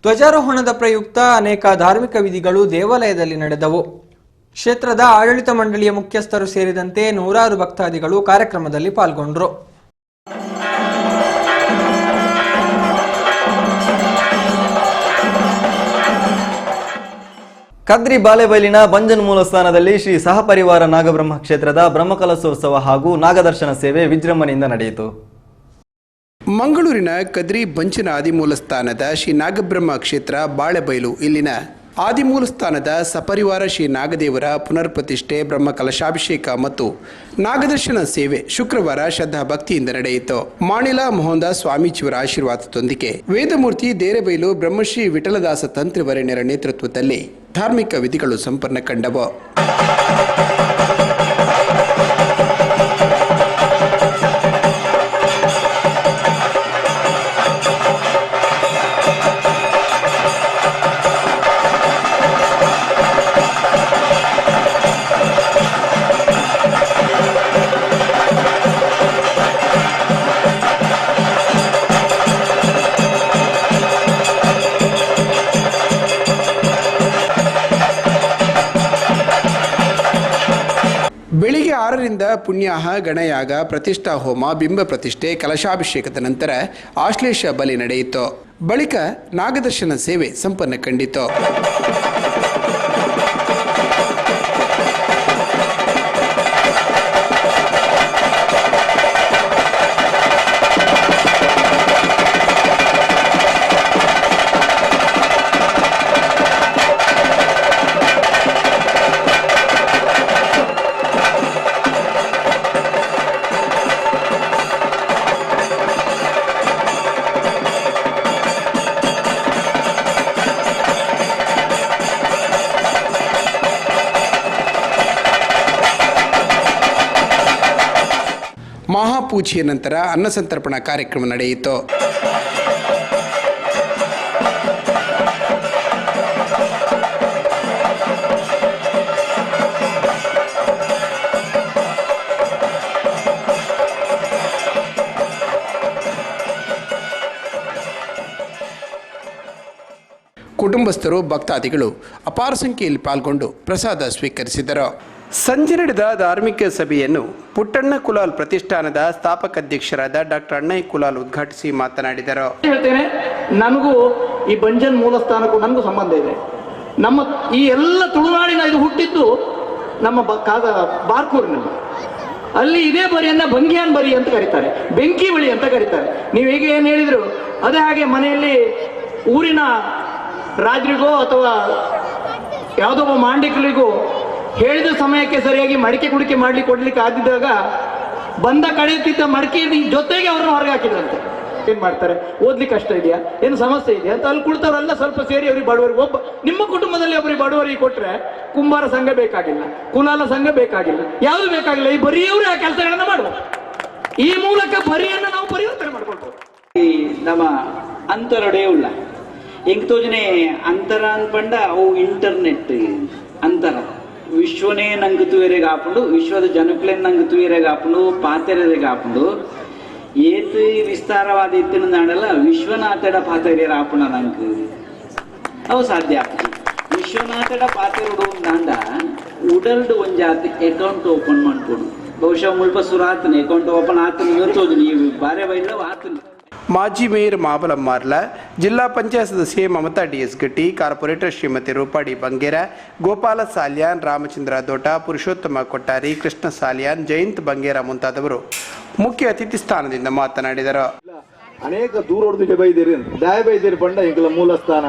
ಧ್ವಜಾರೋಹಣದ ಪ್ರಯುಕ್ತ ಅನೇಕ ಧಾರ್ಮಿಕ ವಿಧಿಗಳು ದೇವಾಲಯದಲ್ಲಿ ನಡೆದವು. ಕ್ಷೇತ್ರದ ಆಡಳಿತ ಮಂಡಳಿಯ ಮುಖ್ಯಸ್ಥರು ಸೇರಿದಂತೆ ನೂರಾರು ಭಕ್ತಾದಿಗಳು ಕಾರ್ಯಕ್ರಮದಲ್ಲಿ ಪಾಲ್ಗೊಂಡರು. ಕದ್ರಿ ಬಾಲೆಬೈಲಿನ ಬಂಜನ್ ಮೂಲಸ್ಥಾನದಲ್ಲಿ ಶ್ರೀ ಸಹಪರಿವಾರ ನಾಗಬ್ರಹ್ಮ ಕ್ಷೇತ್ರದ ಬ್ರಹ್ಮಕಲಶೋತ್ಸವ ಹಾಗೂ ನಾಗದರ್ಶನ ಸೇವೆ ವಿಜೃಂಭಣೆಯಿಂದ ನಡೆಯಿತು. ಮಂಗಳೂರಿನ ಕದ್ರಿ ಬಂಚನ ಆದಿಮೂಲಸ್ಥಾನದ ಶ್ರೀ ನಾಗಬ್ರಹ್ಮ ಕ್ಷೇತ್ರ ಬಾಳೆಬೈಲು ಇಲ್ಲಿನ ಆದಿಮೂಲಸ್ಥಾನದ ಸಪರಿವಾರ ಶ್ರೀ ನಾಗದೇವರ ಪುನರ್ಪ್ರತಿಷ್ಠೆ ಬ್ರಹ್ಮ ಕಲಶಾಭಿಷೇಕ ಮತ್ತು ನಾಗದರ್ಶನ ಸೇವೆ ಶುಕ್ರವಾರ ಶ್ರದ್ಧಾ ಭಕ್ತಿಯಿಂದ ನಡೆಯಿತು. ಮಾಣಿಲ ಮೋಹನದಾಸ್ ಸ್ವಾಮೀಜಿಯವರ ಆಶೀರ್ವಾದದೊಂದಿಗೆ ವೇದಮೂರ್ತಿ ದೇರೆಬೈಲು ಬ್ರಹ್ಮಶ್ರೀ ವಿಠಲದಾಸ ತಂತ್ರಿವರೇಣ್ಯರ ನೇತೃತ್ವದಲ್ಲಿ ಧಾರ್ಮಿಕ ವಿಧಿಗಳು ಸಂಪನ್ನ ಕಂಡವು. ಬೆಳಿಗ್ಗೆ 6ರಿಂದ ಪುಣ್ಯಾಹ, ಗಣಯಾಗ, ಪ್ರತಿಷ್ಠಾ ಹೋಮ, ಬಿಂಬ ಪ್ರತಿಷ್ಠೆ, ಕಲಶಾಭಿಷೇಕದ ನಂತರ ಆಶ್ಲೇಷ ಬಲಿ ನಡೆಯಿತು. ಬಳಿಕ ನಾಗದರ್ಶನ ಸೇವೆ ಸಂಪನ್ನ ಕಂಡಿತು. ಮಹಾಪೂಜೆಯ ನಂತರ ಅನ್ನಸಂತರ್ಪಣಾ ಕಾರ್ಯಕ್ರಮ ನಡೆಯಿತು. ಕುಟುಂಬಸ್ಥರು, ಭಕ್ತಾದಿಗಳು ಅಪಾರ ಸಂಖ್ಯೆಯಲ್ಲಿ ಪಾಲ್ಗೊಂಡು ಪ್ರಸಾದ ಸ್ವೀಕರಿಸಿದರು. ಸಂಜೆ ನಡೆದ ಧಾರ್ಮಿಕ ಸಭೆಯನ್ನು ಪುಟ್ಟಣ್ಣ ಕುಲಾಲ್ ಪ್ರತಿಷ್ಠಾನದ ಸ್ಥಾಪಕಾಧ್ಯಕ್ಷರಾದ ಡಾಕ್ಟರ್ ಅಣ್ಣಯ್ಯ ಕುಲಾಲ್ ಉದ್ಘಾಟಿಸಿ ಮಾತನಾಡಿದರು. ಹೇಳ್ತೇನೆ, ನನಗೂ ಈ ಬಂಜನ್ ಮೂಲಸ್ಥಾನಕ್ಕೂ ನನಗೂ ಸಂಬಂಧ ಇದೆ. ನಮ್ಮ ಈ ಎಲ್ಲ ತುಳುನಾಡಿನ ಇದು ಹುಟ್ಟಿದ್ದು ನಮ್ಮ ಬಾರ್ಕೂರಿನಲ್ಲಿ. ಅಲ್ಲಿ ಇದೇ ಬರಿಯನ್ನ ಬಂಗಿಯಾನ್ ಬರಿ ಅಂತ ಕರೀತಾರೆ, ಬೆಂಕಿ ಬಳಿ ಅಂತ ಕರೀತಾರೆ. ನೀವು ಹೇಗೆ ಏನು ಹೇಳಿದ್ರು ಅದೇ ಹಾಗೆ ಮನೆಯಲ್ಲಿ ಊರಿನ ರಾಜರಿಗೋ ಅಥವಾ ಯಾವುದೋ ಒಬ್ಬ ಮಾಂಡಿಕರಿಗೋ ಹೇಳಿದ ಸಮಯಕ್ಕೆ ಸರಿಯಾಗಿ ಮಡಿಕೆ ಕುಡಿಕೆ ಮಾಡ್ಲಿಕ್ಕೆ ಕೊಡ್ಲಿಕ್ಕೆ ಆಗಿದ್ದಾಗ ಬಂದ ಕಳೆಯುತ್ತಿದ್ದ ಮಡಿಕೆ ಜೊತೆಗೆ ಅವ್ರನ್ನ ಹೊರಗೆ ಹಾಕಿದ್ರಂತೆ. ಏನ್ ಮಾಡ್ತಾರೆ, ಓದ್ಲಿಕ್ಕೆ ಕಷ್ಟ ಇದೆಯಾ, ಏನು ಸಮಸ್ಯೆ ಇದೆಯಾ ಅಂತ ಅಲ್ಲಿ ಕುಳಿತವರೆಲ್ಲ ಸ್ವಲ್ಪ ಸೇರಿ ಅವ್ರಿಗೆ ಬಡವರಿಗೆ, ಒಬ್ಬ ನಿಮ್ಮ ಕುಟುಂಬದಲ್ಲಿ ಒಬ್ಬರಿಗೆ ಬಡವರಿಗೆ ಕೊಟ್ರೆ ಕುಂಬಾರ ಸಂಘ ಬೇಕಾಗಿಲ್ಲ, ಕುಲಾಲ ಸಂಘ ಬೇಕಾಗಿಲ್ಲ, ಯಾವುದು ಬೇಕಾಗಿಲ್ಲ, ಈ ಬರಿಯವರು ಆ ಕೆಲಸಗಳನ್ನ ಮಾಡುವ ಈ ಮೂಲಕ ಬರಿಯನ್ನು ನಾವು ಪರಿವರ್ತನೆ ಮಾಡ್ಕೊಳ್ಬೋದು. ಈ ನಮ್ಮ ಅಂತರೊಡೆ ಉಳ್ಳ ಎಂಕ್ ತೋಜನೆ ಅಂತರ ಅನ್ಪಂಡ ಅವು ಇಂಟರ್ನೆಟ್ ಅಂತರ ವಿಶ್ವನೇ ನಂಗೆ ತುಯರೆಗೆ ಹಾಕೊಂಡು ವಿಶ್ವದ ಜನಕ್ಲೆ ನಂಗೆ ತುಯರೆಗೆ ಹಾಕೊಂಡು ಪಾತೆರೆಗೆ ಹಾಕೊಂಡು ಏತು ವಿಸ್ತಾರವಾದ ಇತ್ತಿನ ನಾಡಲ್ಲ ವಿಶ್ವನಾಥಡ ಪಾತೆರಿಯರ ಹಾಪುಣ ನಂಗೆ ಅವು ಸಾಧ್ಯ ವಿಶ್ವನಾಥಡ ಪಾತೆರುಡು ನಾಂಡ ಉಡಲ್ಡು ಒಂಜಾತ್ ಅಕೌಂಟ್ ಓಪನ್ ಮಾಡ್ಕೊಡು ಬಹುಶಃ ಮುಲ್ಪ ಸುರಾತನ ಅಕೌಂಟ್ ಓಪನ್ ಆತನ ಇವತ್ತು ನೀವು ಬಾರೆ ಬೈಲ ಆತನ. ಮಾಜಿ ಮೇಯರ್ ಮಾಬಲಮ್ಮಾರ್ಲ, ಜಿಲ್ಲಾ ಪಂಚಾಯತ್ ಸದಸ್ಯೆ ಮಮತಾ ಡಿಎಸ್ ಗಟ್ಟಿ, ಕಾರ್ಪೊರೇಟರ್ ಶ್ರೀಮತಿ ರೂಪಾಡಿ ಬಂಗೇರ, ಗೋಪಾಲ ಸಾಲ್ಯಾನ್, ರಾಮಚಂದ್ರ ದೋಟ, ಪುರುಷೋತ್ತಮ ಕೊಟ್ಟಾರಿ, ಕೃಷ್ಣ ಸಾಲ್ಯಾನ್, ಜಯಂತ್ ಬಂಗೇರ ಮುಂತಾದವರು ಮುಖ್ಯ ಅತಿಥಿ ಸ್ಥಾನದಿಂದ ಮಾತನಾಡಿದರು. ಅನೇಕ ದೂರೋಡ್ದು ಬೈದೇರಿ ದಯ ಬೈದೇರಿ ಬಂಡ ಇಂಕಲ ಮೂಲ ಸ್ಥಾನ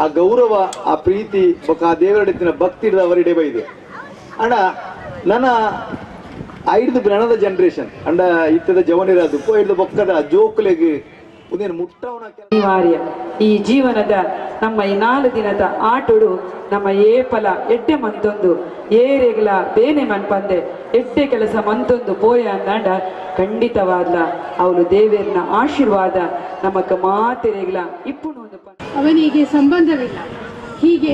ಆ ಗೌರವ ಆ ಪ್ರೀತಿ ಆ ದೇವರಡಿನ ಭಕ್ತಿ ಅವರಿಡೆ ಬೈದೆ ಅಣ್ಣ ನನ್ನ ಐದು ನನದ ಜನರೇಷನ್ ಅಂಡ ಇತ್ತದ ಜವನಿರದು ಐದು ಬೊಕ್ಕದ ಜೋಕ್ಲೆಗೆ ಅನಿವಾರ್ಯ. ಈ ಜೀವನದ ನಮ್ಮ ಈ 4 ದಿನದ ಆಟುಡು ನಮ್ಮ ಏಪಲ ಎಡ್ಡೆ ಮಂತೊಂದು ಏರೆಗಳ ಬೇನೆ ಮನ್ಪಂದೆ ಎಡ್ಡೆ ಕೆಲಸ ಮಂತೊಂದು ಪೋಯ ಅಂದಾಂಡ ಖಂಡಿತವಾದ್ಲ ಅವಳು ದೇವರನ ಆಶೀರ್ವಾದ ನಮಕ ಮಾತೆರೆಗಳ ಇಪ್ಪುಣು ಅವನಿಗೆ ಸಂಬಂಧವಿಲ್ಲ. ಹೀಗೆ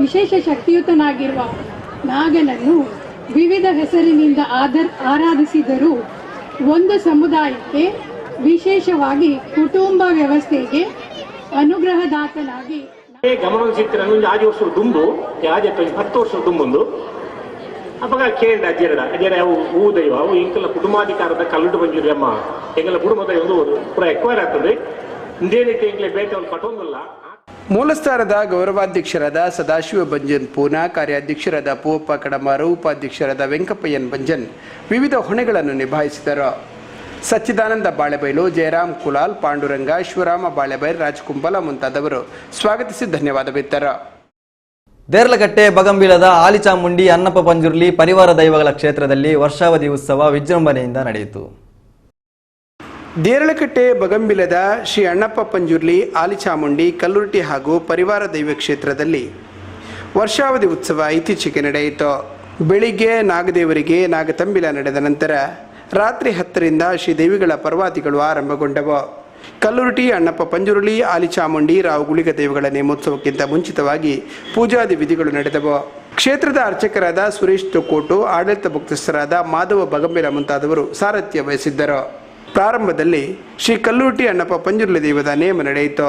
ವಿಶೇಷ ಶಕ್ತಿಯುತನಾಗಿರುವ ನಾಗನನ್ನು ವಿವಿಧ ಹೆಸರಿನಿಂದ ಆರಾಧಿಸಿದರೂ ಒಂದು ಸಮುದಾಯಕ್ಕೆ ವಿಶೇಷವಾಗಿ ಕುಟುಂಬ ವ್ಯವಸ್ಥೆಗೆ ಅನುಗ್ರಹದಾತನಾಗಿ ಗಮನ ಸಿಕ್ಕಿರ ಆಜು ವರ್ಷ ದುಂಬು ಆಜ 10 ವರ್ಷ ದುಂಬುಂದು ಅವಾಗ ಕೇಳಿದ ಅಜ್ಜರ ಅವು ಹೂ ದೈವ ಅವು ಇಂಕಲ ಕುಟುಂಬಾಧಿಕಾರದ ಕಲ್ಲುಡು ಬಂದಿರಿ ಅಮ್ಮ ಎಂಗಲ ಕುಟುಂಬದ ಒಂದು ಪೂರ ಎಕ್ವೈರ್ ಆಗ್ತದೆ ಇದೇ ರೀತಿ ಎಂಗ್ಲೆ ಬೇಟೆ ಒಂದು ಕಟ್ಟೊಂದಿಲ್ಲ. ಮೂಲಸ್ಥಾನದ ಗೌರವಾಧ್ಯಕ್ಷರಾದ ಸದಾಶಿವ ಬಂಜನ್ ಪೂನಾ, ಕಾರ್ಯಾಧ್ಯಕ್ಷರಾದ ಪೂವಪ್ಪ ಕಡಮಾರು, ಉಪಾಧ್ಯಕ್ಷರಾದ ವೆಂಕಪ್ಪಯ್ಯನ್ ಬಂಜನ್ ವಿವಿಧ ಹೊಣೆಗಳನ್ನು ನಿಭಾಯಿಸಿದರು. ಸಚ್ಚಿದಾನಂದ ಬಾಳೆಬೈಲು, ಜಯರಾಮ್ ಕುಲಾಲ್, ಪಾಂಡುರಂಗ, ಶಿವರಾಮ ಬಾಳೆಬೈಲ್, ರಾಜ್ಕುಂಬಲ ಮುಂತಾದವರು ಸ್ವಾಗತಿಸಿ ಧನ್ಯವಾದವಿತ್ತರು. ದೇರ್ಲಕಟ್ಟೆ ಬಗಂಬೀಳದ ಆಲಿಚಾಮುಂಡಿ ಅನ್ನಪ್ಪ ಪಂಜುರ್ಲಿ ಪರಿವಾರ ದೈವಗಳ ಕ್ಷೇತ್ರದಲ್ಲಿ ವರ್ಷಾವಧಿ ಉತ್ಸವ ವಿಜೃಂಭಣೆಯಿಂದ ನಡೆಯಿತು. ದೇರಳಕಟ್ಟೆ ಬಗಂಬಿಲದ ಶ್ರೀ ಅಣ್ಣಪ್ಪ ಪಂಜುರ್ಲಿ ಆಲಿಚಾಮುಂಡಿ ಕಲ್ಲುರ್ಟಿ ಹಾಗೂ ಪರಿವಾರ ದೈವ ಕ್ಷೇತ್ರದಲ್ಲಿ ವರ್ಷಾವಧಿ ಉತ್ಸವ ಇತ್ತೀಚೆಗೆ ನಡೆಯಿತು. ಬೆಳಿಗ್ಗೆ ನಾಗದೇವರಿಗೆ ನಾಗತಂಬಿಲ ನಡೆದ ನಂತರ ರಾತ್ರಿ 10ರಿಂದ ಶ್ರೀದೇವಿಗಳ ಪರ್ವಾದಿಗಳು ಆರಂಭಗೊಂಡವು. ಕಲ್ಲುರ್ಟಿ ಅಣ್ಣಪ್ಪ ಪಂಜುರ್ಲಿ ಆಲಿಚಾಮುಂಡಿ ರಾವುಗುಳಿಗ ದೈವಗಳ ನೇಮೋತ್ಸವಕ್ಕಿಂತ ಮುಂಚಿತವಾಗಿ ಪೂಜಾದಿ ವಿಧಿಗಳು ನಡೆದವು. ಕ್ಷೇತ್ರದ ಅರ್ಚಕರಾದ ಸುರೇಶ್ ತೊಕ್ಕೋಟು, ಆಡಳಿತ ಮುಖ್ಯಸ್ಥರಾದ ಮಾಧವ ಬಗಂಬಿಲ ಮುಂತಾದವರು ಸಾರಥ್ಯ ವಹಿಸಿದ್ದರು. ಪ್ರಾರಂಭದಲ್ಲಿ ಶ್ರೀ ಕಲ್ಲುರ್ಟಿ ಅಣ್ಣಪ್ಪ ಪಂಜುರ್ಲಿ ದೈವದ ನೇಮ ನಡೆಯಿತು.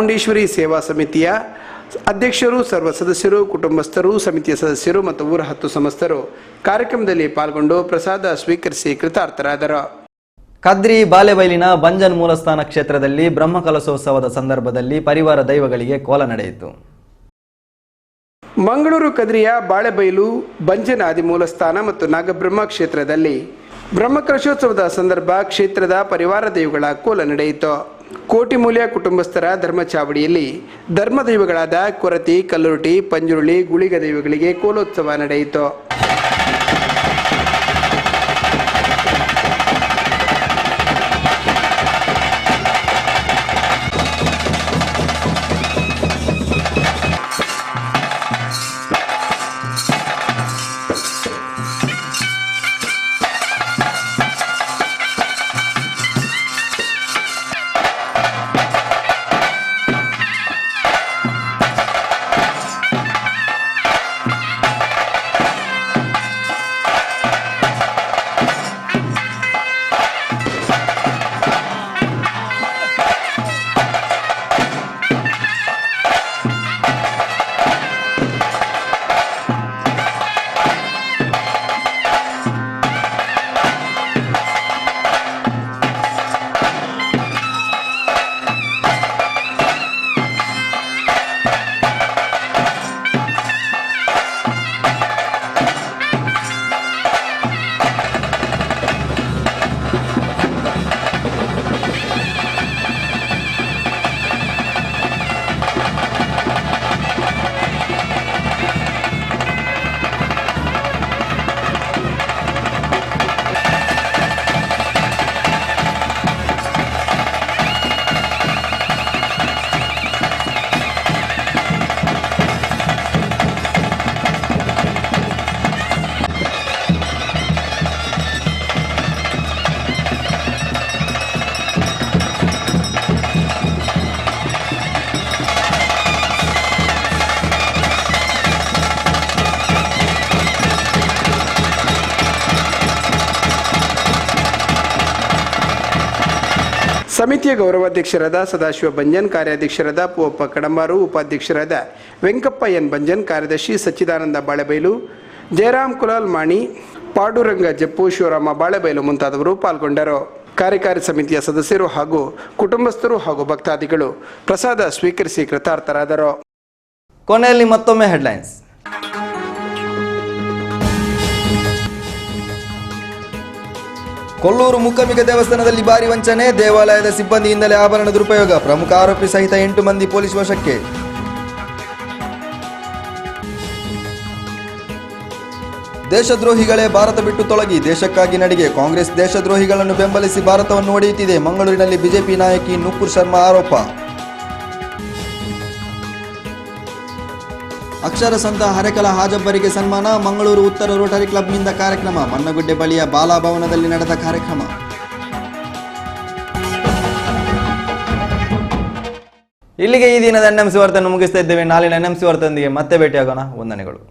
ಚಾಮುಂಡೇಶ್ವರಿ ಸೇವಾ ಸಮಿತಿಯ ಅಧ್ಯಕ್ಷರು, ಸರ್ವ ಸದಸ್ಯರು, ಕುಟುಂಬಸ್ಥರು, ಸಮಿತಿಯ ಸದಸ್ಯರು ಮತ್ತು ಊರ 10 ಸಮಸ್ತರು ಕಾರ್ಯಕ್ರಮದಲ್ಲಿ ಪಾಲ್ಗೊಂಡು ಪ್ರಸಾದ ಸ್ವೀಕರಿಸಿ ಕೃತಾರ್ಥರಾದರು. ಕದ್ರಿ ಬಾಲೆಬೈಲಿನ ಬಂಜನ್ ಮೂಲಸ್ಥಾನ ಕ್ಷೇತ್ರದಲ್ಲಿ ಬ್ರಹ್ಮಕಲಶೋತ್ಸವದ ಸಂದರ್ಭದಲ್ಲಿ ಪರಿವಾರ ದೈವಗಳಿಗೆ ಕೋಲ ನಡೆಯಿತು. ಮಂಗಳೂರು ಕದ್ರಿಯ ಬಾಳೆಬೈಲು, ಬಂಜನ್ ಆದಿಮೂಲಸ್ಥಾನ ಮತ್ತು ನಾಗಬ್ರಹ್ಮ ಕ್ಷೇತ್ರದಲ್ಲಿ ಬ್ರಹ್ಮಕಲಶೋತ್ಸವದ ಸಂದರ್ಭ ಕ್ಷೇತ್ರದ ಪರಿವಾರ ದೈವಗಳ ಕೋಲ ನಡೆಯಿತು. ಕೋಟಿಮೂಲ್ಯ ಕುಟುಂಬಸ್ಥರ ಧರ್ಮಚಾವಡಿಯಲ್ಲಿ ಧರ್ಮದೈವಗಳಾದ ಕೊರತಿ, ಕಲ್ಲುರುಟಿ, ಪಂಜುರುಳಿ, ಗುಳಿಗ ದೈವಗಳಿಗೆ ಕೋಲೋತ್ಸವ ನಡೆಯಿತು. ಸಮಿತಿಯ ಗೌರವಾಧ್ಯಕ್ಷರಾದ ಸದಾಶಿವ ಬಂಜನ್, ಕಾರ್ಯಾಧ್ಯಕ್ಷರಾದ ಪೂವಪ್ಪ ಕಡಂಬಾರು, ಉಪಾಧ್ಯಕ್ಷರಾದ ವೆಂಕಪ್ಪ ಎನ್ ಬಂಜನ್, ಕಾರ್ಯದರ್ಶಿ ಸಚ್ಚಿದಾನಂದ ಬಾಳೆಬೈಲು, ಜಯರಾಮ್ ಕುಲಾಲ್ ಮಾಣಿ, ಪಾಂಡುರಂಗ ಜಪ್ಪು, ಶಿವರಾಮ ಬಾಳೆಬೈಲು ಮುಂತಾದವರು ಪಾಲ್ಗೊಂಡರು. ಕಾರ್ಯಕಾರಿ ಸಮಿತಿಯ ಸದಸ್ಯರು ಹಾಗೂ ಕುಟುಂಬಸ್ಥರು ಹಾಗೂ ಭಕ್ತಾದಿಗಳು ಪ್ರಸಾದ ಸ್ವೀಕರಿಸಿ ಕೃತಾರ್ಥರಾದರು. ಕೊನೆಯಲ್ಲಿ ಮತ್ತೊಮ್ಮೆ ಹೆಡ್ಲೈನ್ಸ್. ಕೊಲ್ಲೂರು ಮೂಕಾಂಬಿಕ ದೇವಸ್ಥಾನದಲ್ಲಿ ಭಾರಿ ವಂಚನೆ, ದೇವಾಲಯದ ಸಿಬ್ಬಂದಿಯಿಂದಲೇ ಆಭರಣ ದುರುಪಯೋಗ, ಪ್ರಮುಖ ಆರೋಪಿ ಸಹಿತ 8 ಮಂದಿ ಪೊಲೀಸ್ ವಶಕ್ಕೆ. ದೇಶದ್ರೋಹಿಗಳೇ ಭಾರತ ಬಿಟ್ಟು ತೊಲಗಿ, ದೇಶಕ್ಕಾಗಿ ನಡಿಗೆ, ಕಾಂಗ್ರೆಸ್ ದೇಶದ್ರೋಹಿಗಳನ್ನು ಬೆಂಬಲಿಸಿ ಭಾರತವನ್ನು ಒಡೆಯುತ್ತಿದೆ, ಮಂಗಳೂರಿನಲ್ಲಿ ಬಿಜೆಪಿ ನಾಯಕಿ ನುಪುರ್ ಶರ್ಮಾ ಆರೋಪ. ಅಕ್ಷರ ಸಂತ ಹರೆಕಲ ಹಾಜಬ್ಬರಿಗೆ ಸನ್ಮಾನ, ಮಂಗಳೂರು ಉತ್ತರ ರೋಟರಿ ಕ್ಲಬ್ನಿಂದ ಕಾರ್ಯಕ್ರಮ, ಮನ್ನಗುಡ್ಡೆ ಬಳಿಯ ಬಾಲಾಭವನದಲ್ಲಿ ನಡೆದ ಕಾರ್ಯಕ್ರಮ. ಇಲ್ಲಿಗೆ ಈ ದಿನದ NMC ವಾರ್ತೆಯನ್ನು ಮುಗಿಸ್ತಾ ಇದ್ದೇವೆ. ನಾಳಿನ NMC ವಾರ್ತೆಯೊಂದಿಗೆ ಮತ್ತೆ ಭೇಟಿಯಾಗೋಣ. ವಂದನೆಗಳು.